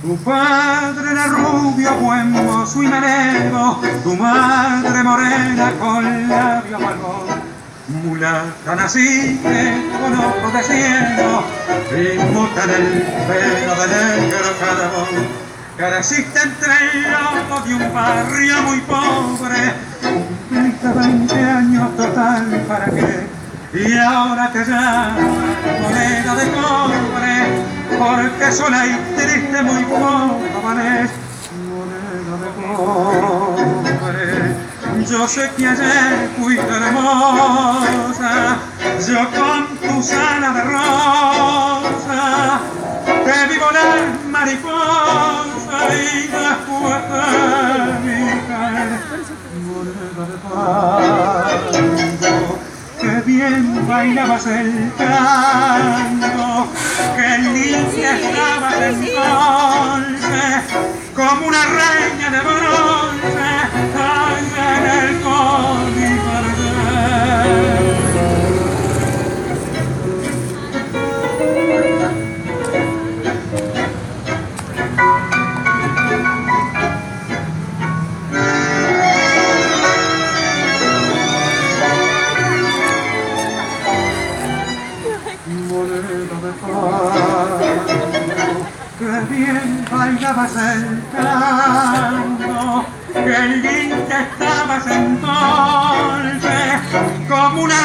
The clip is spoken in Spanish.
Tu padre era rubio, buen mozo y meneo, tu madre morena con labios malvón. Mulata naciste con ojos de cielo y muta en el pelo de negro carbón. Careciste entre el lodo de un barrio muy pobre, cumpliste 20 años total, ¿para qué? Y ahora te llaman moneda de cobre, porque sola y triste muy poco vales, moneda de cobre. Yo sé que ayer fuiste hermosa, yo con tus alas de rosa te vi volar mariposa y después de mi caer, moneda de tango. Que bien bailabas el tango, que limpia estabas entonces, como una reina de bronce, allá en el que bien bailabas el tango, que limpia estabas entonces, como una